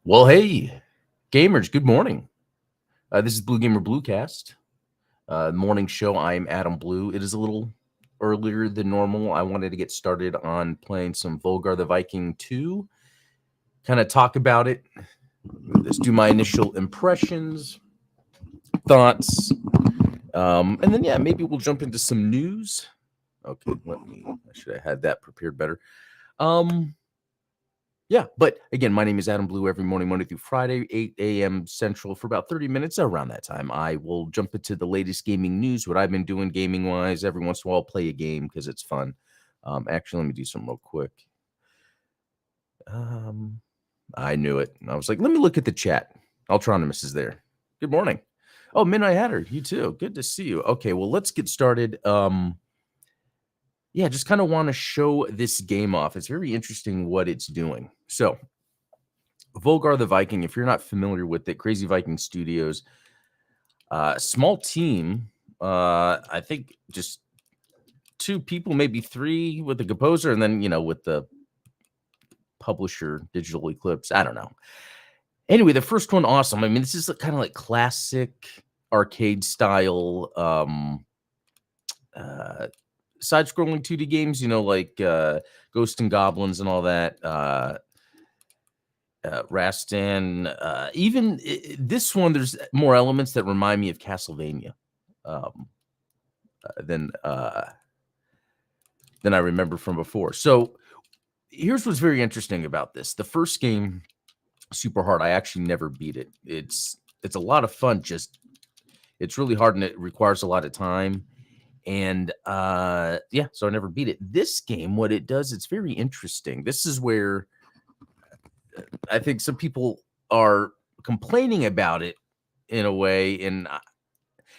Well, hey, gamers, good morning. This is Blue Gamer Bluecast, morning show. I'm Adam Blue. It is a little earlier than normal. I wanted to get started on playing some Volgarr the Viking II, kind of talk about it. Let's do my initial impressions, thoughts, and then, yeah, maybe we'll jump into some news. Okay, I should have had that prepared better. Yeah, but again, my name is Adam Blue. Every morning, Monday through Friday, 8 a.m. Central for about 30 minutes. Around that time, I will jump into the latest gaming news, what I've been doing gaming-wise. Every once in a while, I'll play a game because it's fun. Actually, let me do something real quick. I knew it. I was like, let me look at the chat. Ultronimus is there. Good morning. Oh, Midnight Hatter, you too. Good to see you. Okay, well, let's get started. Yeah, just kind of want to show this game off. It's very interesting what it's doing. So, Volgarr the Viking, if you're not familiar with it, Crazy Viking Studios, small team. I think just two people, maybe three with the composer, and then, with the publisher, Digital Eclipse. I don't know. Anyway, the first one, awesome. I mean, this is kind of like classic arcade style side-scrolling 2D games, like Ghosts and Goblins and all that. Rastan, even this one, there's more elements that remind me of Castlevania than I remember from before. So here's what's very interesting about this. The first game, super hard. I actually never beat it. It's a lot of fun. Just it's really hard and it requires a lot of time. And yeah, so I never beat it. This game, what it does, it's very interesting. This is where I think some people are complaining about it in a way. And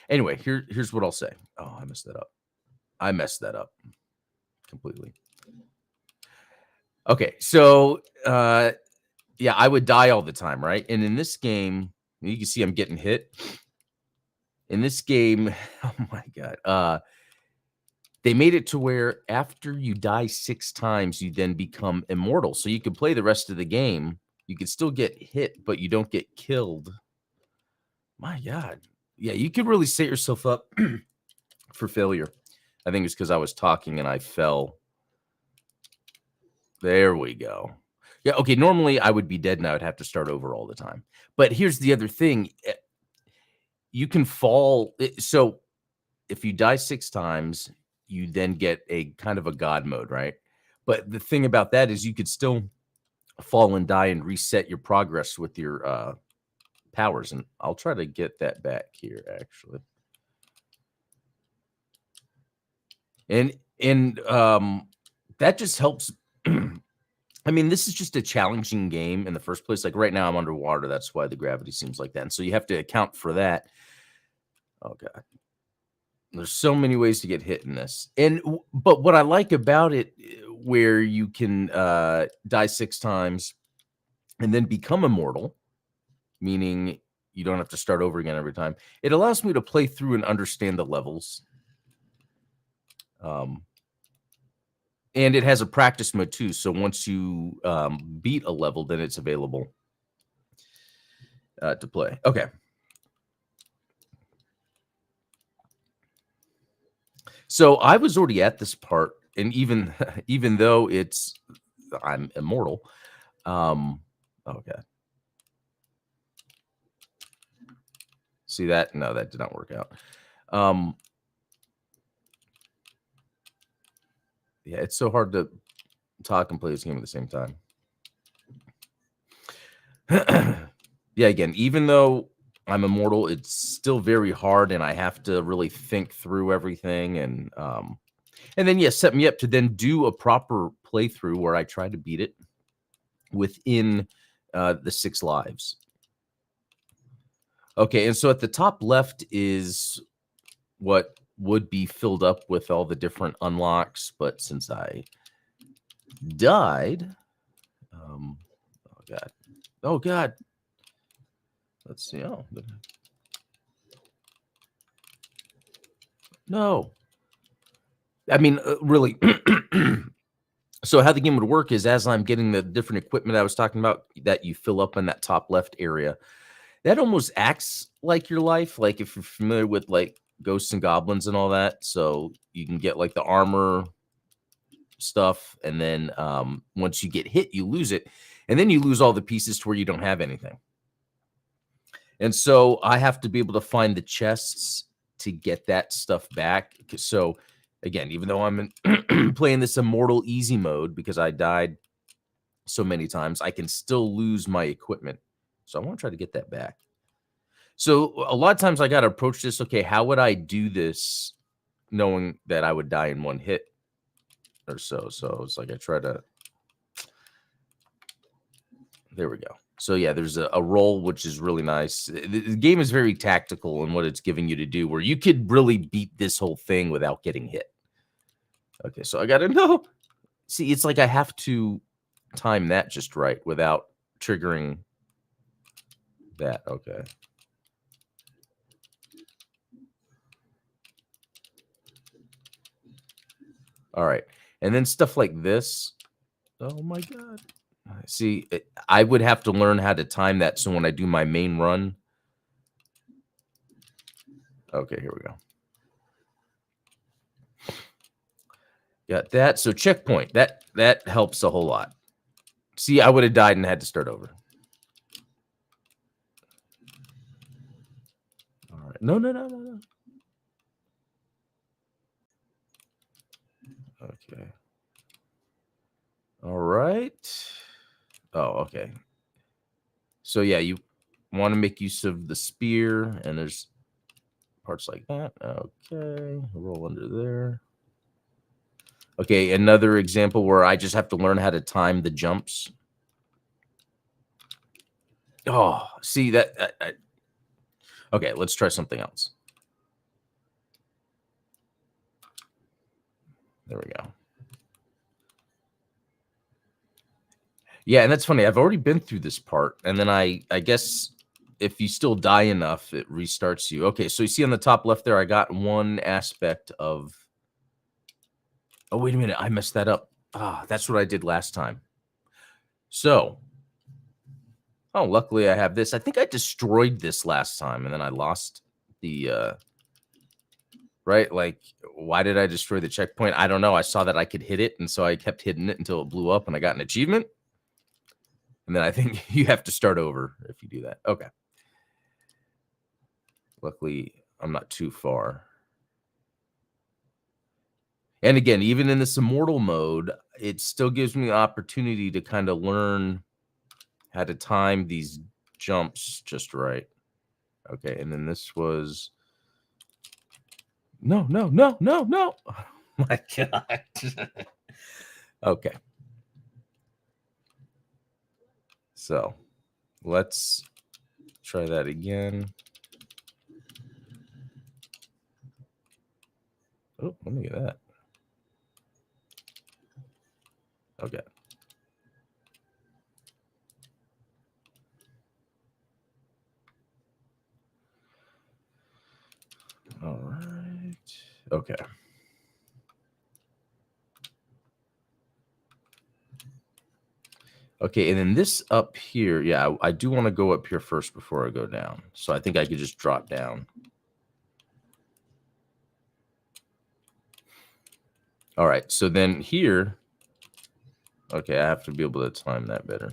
anyway, here's what I'll say. Oh, I messed that up. I messed that up completely. Okay, so yeah, I would die all the time, right? And in this game, you can see I'm getting hit. In this game, oh my god, they made it to where after you die 6 times, you then become immortal. So you can play the rest of the game. You can still get hit, but you don't get killed. My God. Yeah, you could really set yourself up for failure. I think it's because I was talking and I fell. There we go. Yeah, okay, normally I would be dead and I would have to start over all the time. But here's the other thing. You can fall. So if you die 6 times, you then get a kind of a god mode, right? But the thing about that is you could still fall and die and reset your progress with your powers. And I'll try to get that back here, actually. And that just helps. I mean, this is just a challenging game in the first place. Like right now, I'm underwater. That's why the gravity seems like that. And so you have to account for that. Oh, God. There's so many ways to get hit in this. But what I like about it, where you can die 6 times and then become immortal, meaning you don't have to start over again every time, it allows me to play through and understand the levels. And it has a practice mode too. So once you beat a level, then it's available to play. Okay. So I was already at this part, and even though I'm immortal, okay. See that? No, that did not work out. Yeah, it's so hard to talk and play this game at the same time. Yeah, again, even though I'm immortal, it's still very hard, and I have to really think through everything, and then yeah, set me up to then do a proper playthrough where I try to beat it within the 6 lives. Okay, and so at the top left is what would be filled up with all the different unlocks, but since I died, oh god, let's see. Oh, no. I mean, really, So how the game would work is as I'm getting the different equipment I was talking about that you fill up in that top left area, that almost acts like your life. Like if you're familiar with like ghosts and goblins and all that, so you can get like the armor stuff, and then once you get hit, you lose it, and then you lose all the pieces to where you don't have anything. And so I have to be able to find the chests to get that stuff back. So again, even though I'm playing this immortal easy mode because I died so many times, I can still lose my equipment. So I want to try to get that back. So a lot of times I got to approach this. Okay, how would I do this knowing that I would die in one hit or so? So it's like I try to. There we go. So yeah, there's a roll, which is really nice. The game is very tactical in what it's giving you to do, where you could really beat this whole thing without getting hit. Okay, so I got to know. See, it's like I have to time that just right without triggering that. Okay. All right. And then stuff like this. Oh my God. See, I would have to learn how to time that. So when I do my main run. Okay, here we go. Got that. So checkpoint. That helps a whole lot. See, I would have died and had to start over. All right. No. Okay. All right. Oh, okay. So yeah, you want to make use of the spear, and there's parts like that. Okay, roll under there. Okay, another example where I just have to learn how to time the jumps. Oh, see that? Okay, let's try something else. There we go. Yeah, and that's funny. I've already been through this part, and then I guess if you still die enough, it restarts you. Okay, so you see on the top left there, I got one aspect of. Oh, wait a minute. I messed that up. That's what I did last time. So, luckily I have this. I think I destroyed this last time, and then I lost the, right? Like, why did I destroy the checkpoint? I don't know. I saw that I could hit it, and so I kept hitting it until it blew up, and I got an achievement. And then I think you have to start over if you do that. Okay. Luckily, I'm not too far. And again, even in this immortal mode, it still gives me the opportunity to kind of learn how to time these jumps just right. Okay, and then this was no. Oh my God. Okay. So let's try that again. Oh, let me get that. Okay. All right. Okay. Okay, and then this up here, yeah, I do want to go up here first before I go down. So I think I could just drop down. All right, so then here, okay, I have to be able to time that better.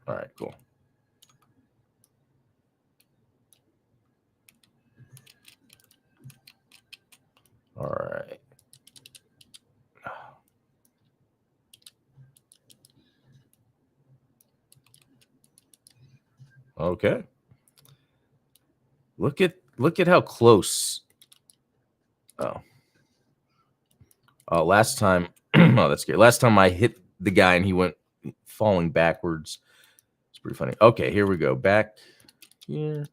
All right, cool. All right. Okay. Look at how close. Oh. Last time, oh, that's good. Last time I hit the guy and he went falling backwards. It's pretty funny. Okay, here we go. Back here.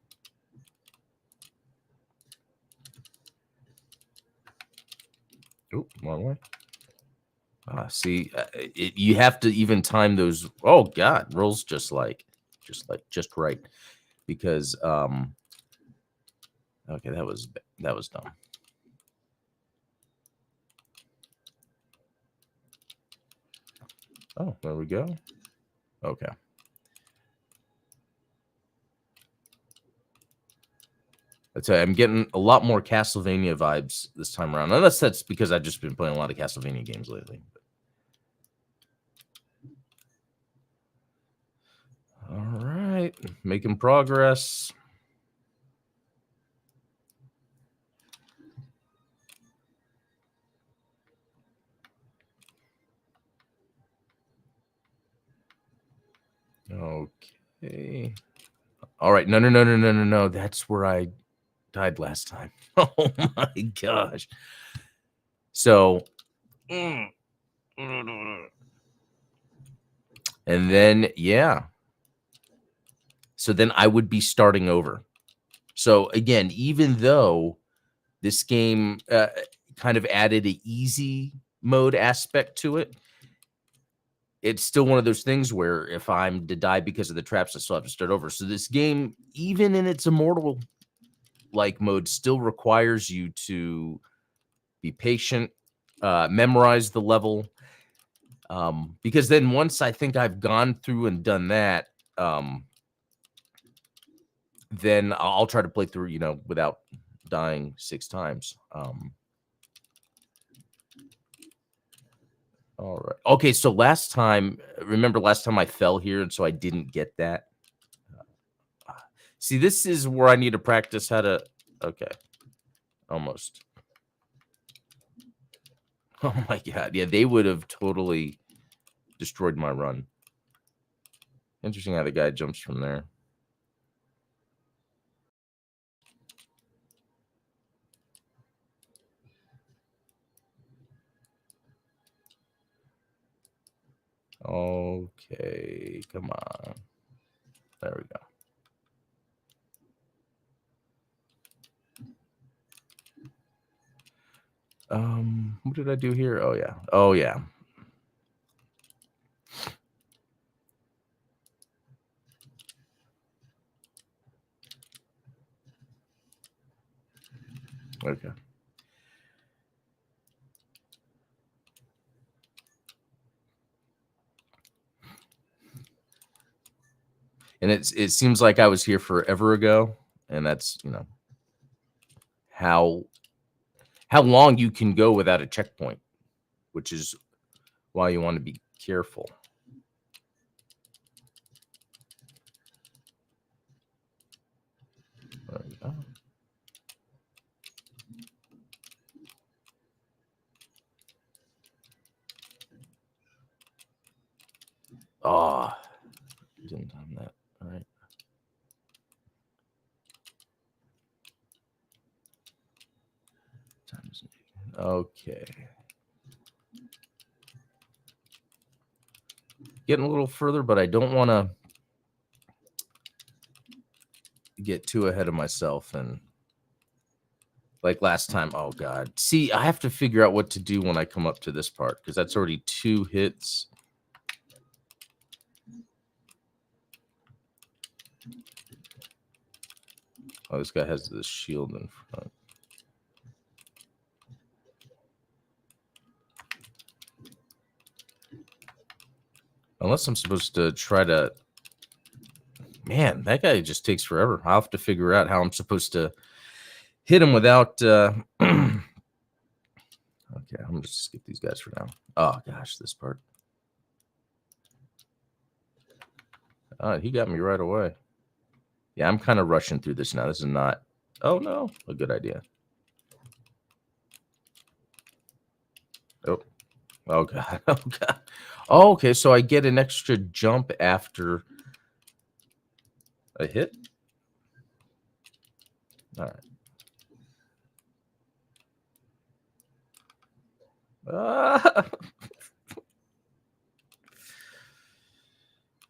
Oh, wrong way. See, you have to even time those. Oh God, rolls just right, because okay, that was dumb. Oh, there we go. Okay. I'm getting a lot more Castlevania vibes this time around. Unless that's because I've just been playing a lot of Castlevania games lately. All right, making progress. Okay. All right. No. That's where I died last time. Oh my gosh. So, and then, yeah. So then I would be starting over. So again, even though this game kind of added an easy mode aspect to it, it's still one of those things where if I'm to die because of the traps, I still have to start over. So this game, even in its immortal like mode, still requires you to be patient, memorize the level, because then once I think I've gone through and done that, then I'll try to play through, without dying 6 times. All right. Okay, so remember last time I fell here, and so I didn't get that? See, this is where I need to practice how to... Okay. Almost. Oh my god. Yeah, they would have totally destroyed my run. Interesting how the guy jumps from there. Okay, come on. There we go. What did I do here? Oh yeah. Oh yeah. Okay. And it seems like I was here forever ago, and that's, how long you can go without a checkpoint, which is why you want to be careful. There we go. Oh, didn't time that. All right. Okay. Getting a little further, but I don't want to get too ahead of myself. And like last time, oh god. See, I have to figure out what to do when I come up to this part, because that's already 2 hits. Oh, this guy has this shield in front. Unless I'm supposed to try to... Man, that guy just takes forever. I'll have to figure out how I'm supposed to hit him without... Okay, I'm going to just skip these guys for now. Oh, gosh, this part. He got me right away. Yeah, I'm kind of rushing through this now. This is not... Oh, no. A good idea. Oh. Oh, God. Oh, God. Oh, okay, so I get an extra jump after a hit? All right.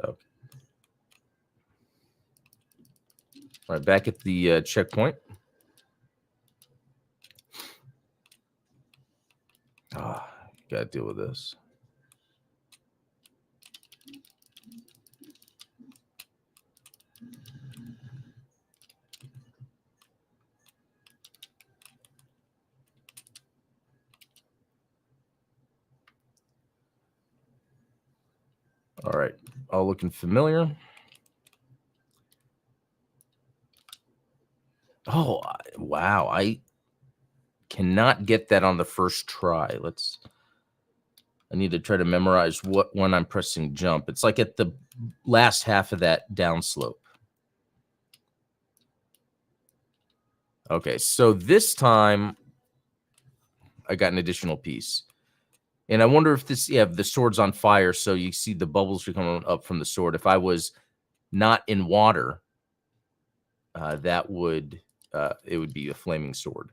Okay. All right, back at the checkpoint. Gotta deal with this. All right, all looking familiar. Oh, wow. I cannot get that on the first try. I need to try to memorize when I'm pressing jump. It's like at the last half of that downslope. Okay, so this time I got an additional piece. And I wonder if this, the sword's on fire, so you see the bubbles are coming up from the sword. If I was not in water, it would be a flaming sword.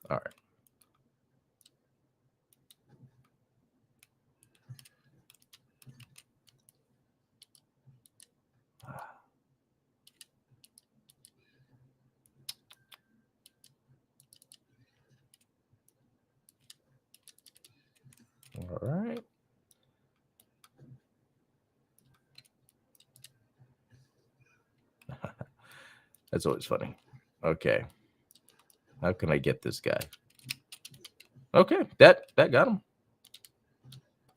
All right. All right. That's always funny. Okay. How can I get this guy? Okay, that got him.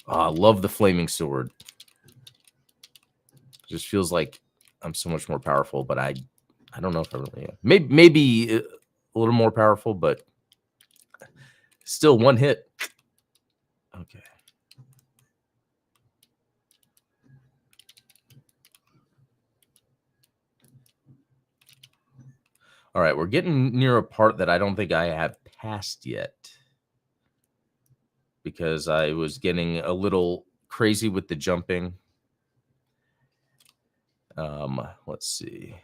Oh, I love the flaming sword. Just feels like I'm so much more powerful, but I don't know if I really am. Maybe a little more powerful, but still one hit. Okay. All right, we're getting near a part that I don't think I have passed yet because I was getting a little crazy with the jumping. Let's see.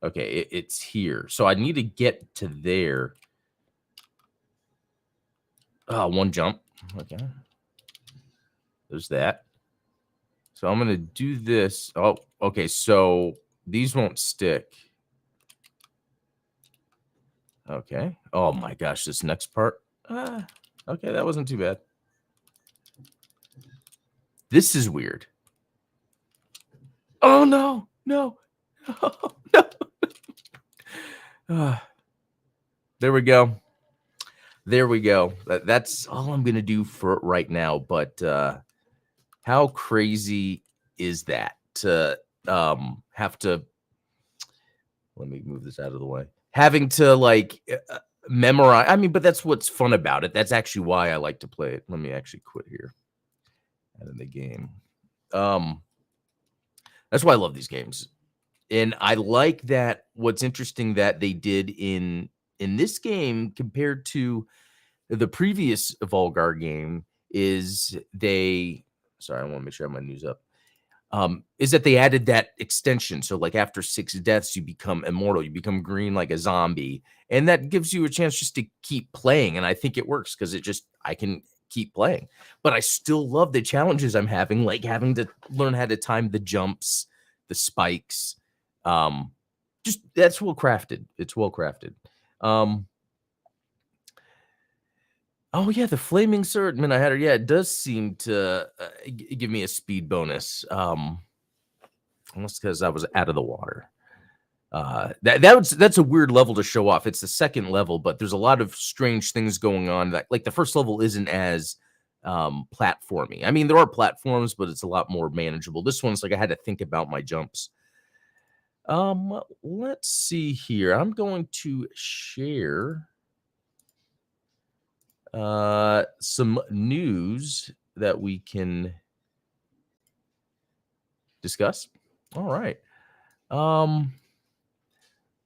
Okay, it's here. So I need to get to there. One jump. Okay. There's that. So I'm going to do this. Oh, okay. So these won't stick. Okay. Oh my gosh, this next part. Okay, that wasn't too bad. This is weird. Oh no, no, no. There we go. There we go. That's all I'm gonna do for right now. But how crazy is that to have to? Let me move this out of the way. Having to like memorize. I mean, but that's what's fun about it. That's actually why I like to play it. Let me actually quit here. Out of the game. That's why I love these games. And I like that what's interesting that they did in this game compared to the previous Volgarr game is sorry, I want to make sure I have my news up. Is that they added that extension. So like after 6 deaths, you become immortal. You become green like a zombie. And that gives you a chance just to keep playing. And I think it works because I can keep playing. But I still love the challenges I'm having, like having to learn how to time the jumps, the spikes. Just that's well crafted. It's well crafted. Oh yeah, the flaming sword. Man, I had her. Yeah, it does seem to give me a speed bonus. Unless because I was out of the water. That's a weird level to show off. It's the second level, but there's a lot of strange things going on. That like the first level isn't as platformy. I mean, there are platforms, but it's a lot more manageable. This one's like I had to think about my jumps. Let's see here. I'm going to share some news that we can discuss. All right.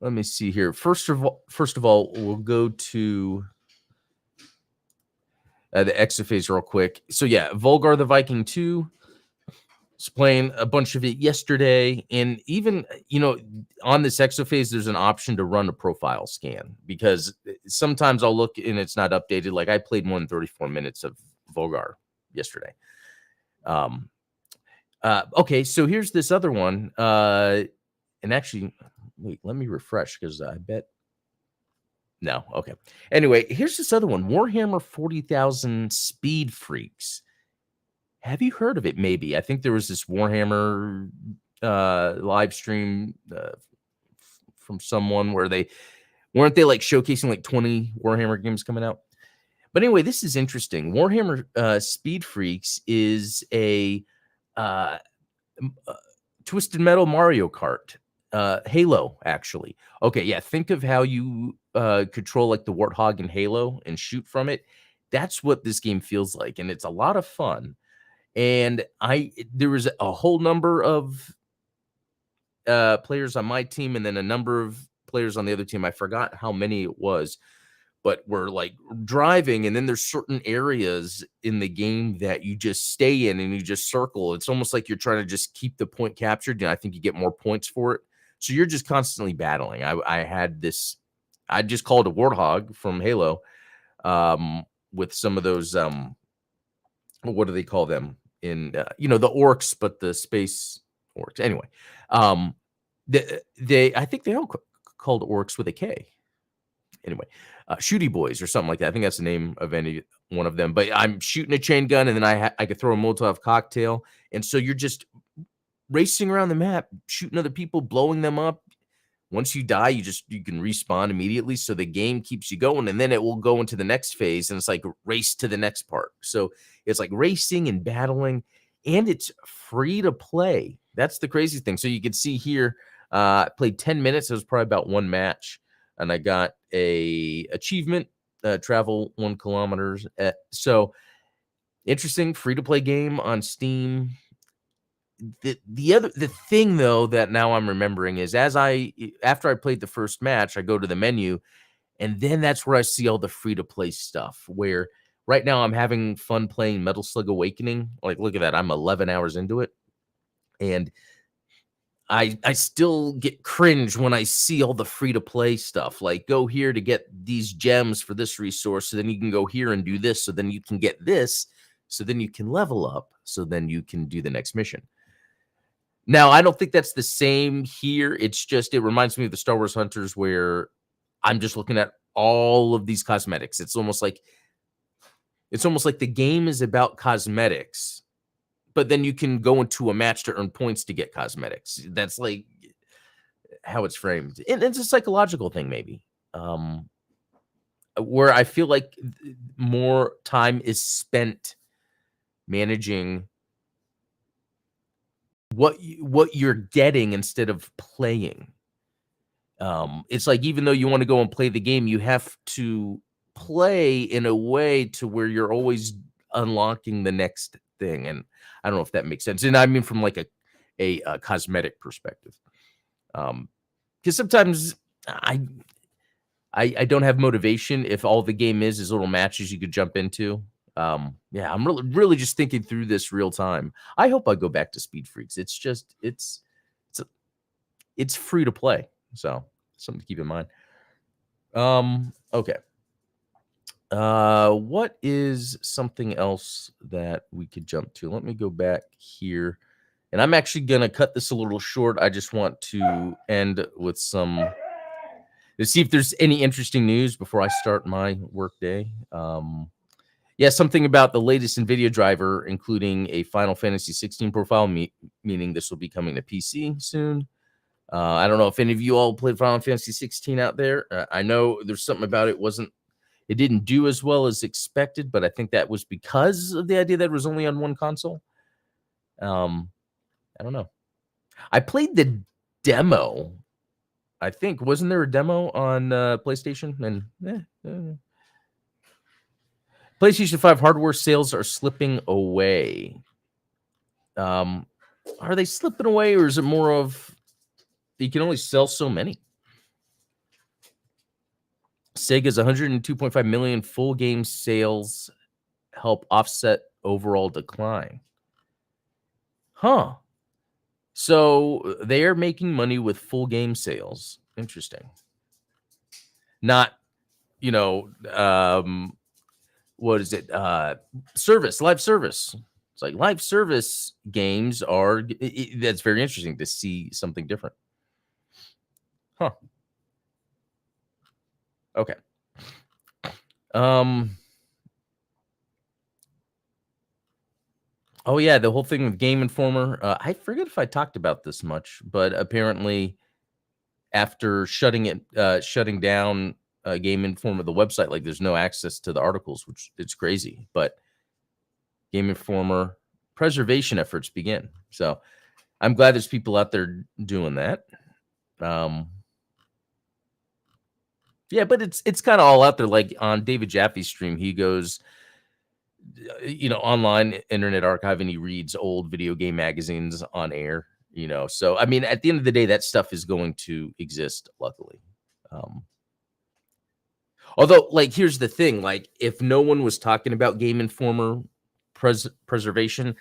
Let me see here. First of all, we'll go to the exophase real quick. So yeah, Volgarr the Viking II. Was playing a bunch of it yesterday, and even on this exophase, there's an option to run a profile scan because sometimes I'll look and it's not updated. Like I played more than 34 minutes of Volgarr yesterday. Okay, so here's this other one. And actually, wait, let me refresh because I bet. No, okay. Anyway, here's this other one. Warhammer 40,000 Speed Freaks. Have you heard of it? Maybe. I think there was this Warhammer live stream from someone where weren't they like showcasing like 20 Warhammer games coming out? But anyway, this is interesting. Warhammer Speed Freaks is a uh, Twisted Metal Mario Kart. Halo, actually. Okay, yeah. Think of how you control like the Warthog in Halo and shoot from it. That's what this game feels like, and it's a lot of fun. And there was a whole number of players on my team, and then a number of players on the other team. I forgot how many it was, but we're like driving, and then there's certain areas in the game that you just stay in and you just circle. It's almost like you're trying to just keep the point captured, and I think you get more points for it. So you're just constantly battling. I had this, I just called a Warthog from Halo with some of those, what do they call them? In, the orcs, but the space orcs. Anyway, I think they all called orcs with a K. Anyway, Shooty Boys or something like that. I think that's the name of any one of them. But I'm shooting a chain gun, and then I could throw a Molotov cocktail, and so you're just racing around the map, shooting other people, blowing them up. Once you die, you can respawn immediately, so the game keeps you going, and then it will go into the next phase, and it's like race to the next part. So it's like racing and battling, and it's free to play. That's the crazy thing. So you can see here, I played 10 minutes. It was probably about one match, and I got a achievement, travel 1 kilometers. So interesting, free to play game on Steam. The thing though that now I'm remembering is after I played the first match, I go to the menu, and then that's where I see all the free to play stuff. Where right now I'm having fun playing Metal Slug Awakening. Like, look at that, I'm 11 hours into it, and I still get cringe when I see all the free to play stuff. Like, go here to get these gems for this resource, so then you can go here and do this, so then you can get this, so then you can level up, so then you can do the next mission. Now, I don't think that's the same here. It's just, it reminds me of the Star Wars Hunters, where I'm just looking at all of these cosmetics. It's almost like the game is about cosmetics, but then you can go into a match to earn points to get cosmetics. That's like how it's framed. And it's a psychological thing, maybe, where I feel like more time is spent managing what you're getting instead of playing. It's like, even though you want to go and play the game, you have to play in a way to where you're always unlocking the next thing. And I don't know if that makes sense. And I mean, from like a cosmetic perspective, because sometimes I don't have motivation if all the game is little matches you could jump into. Yeah, I'm really just thinking through this real time. I hope I go back to Speed Freaks. It's just, it's free to play. So something to keep in mind. Okay. What is something else that we could jump to? Let me go back here, and I'm actually going to cut this a little short. I just want to end with to see if there's any interesting news before I start my work day. Yeah, something about the latest NVIDIA driver, including a Final Fantasy 16 profile, meaning this will be coming to PC soon. I don't know if any of you all played Final Fantasy 16 out there. I know there's something about it didn't do as well as expected, but I think that was because of the idea that it was only on one console. I don't know. I played the demo. I think, wasn't there a demo on PlayStation? And PlayStation 5 hardware sales are slipping away. Are they slipping away, or is it more of you can only sell so many? Sega's 102.5 million full game sales help offset overall decline. Huh. So they're making money with full game sales. Interesting. Not, what is it? Live service. It's like live service games are, that's very interesting to see something different. Huh. Okay. Oh yeah, the whole thing with Game Informer. I forget if I talked about this much, but apparently after shutting down Game Informer, the website, like there's no access to the articles, which it's crazy. But Game Informer preservation efforts begin. So I'm glad there's people out there doing that. Yeah, but it's kind of all out there. Like on David Jaffe's stream, he goes, online Internet Archive, and he reads old video game magazines on air. So I mean, at the end of the day, that stuff is going to exist, luckily. Although, like, here's the thing: like, if no one was talking about Game Informer preservation,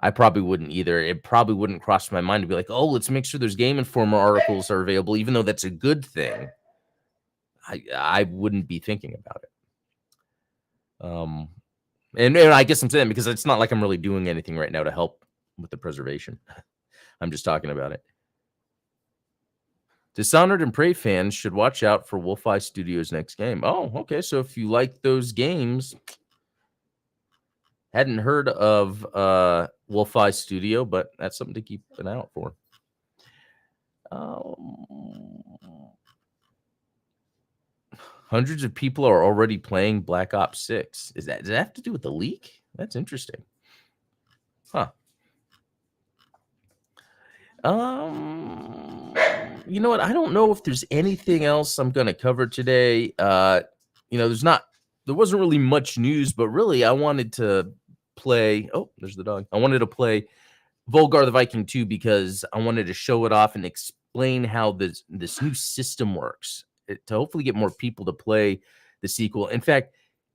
I probably wouldn't either. It probably wouldn't cross my mind to be like, oh, let's make sure there's Game Informer articles are available, even though that's a good thing. I wouldn't be thinking about it. And I guess I'm saying because it's not like I'm really doing anything right now to help with the preservation. I'm just talking about it. Dishonored and Prey fans should watch out for Wolfeye Studios' next game. Oh, okay. So if you like those games, hadn't heard of Wolfeye Studio, but that's something to keep an eye out for. Hundreds of people are already playing Black Ops 6. Does that have to do with the leak? That's interesting. Huh. You know what? I don't know if there's anything else I'm going to cover today. There wasn't really much news, but really I wanted to play. Oh, there's the dog. I wanted to play Volgarr the Viking II because I wanted to show it off and explain how this new system works to hopefully get more people to play the sequel. In fact,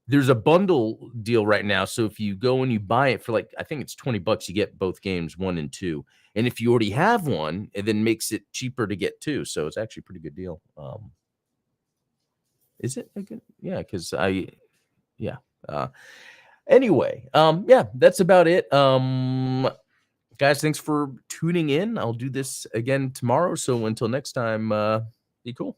there's a bundle deal right now. So if you go and you buy it for I think it's $20, you get both games 1 and 2. And if you already have one, it then makes it cheaper to get 2. So it's actually a pretty good deal. Is it a good? Yeah, because anyway, that's about it. Guys, thanks for tuning in. I'll do this again tomorrow. So until next time, be cool.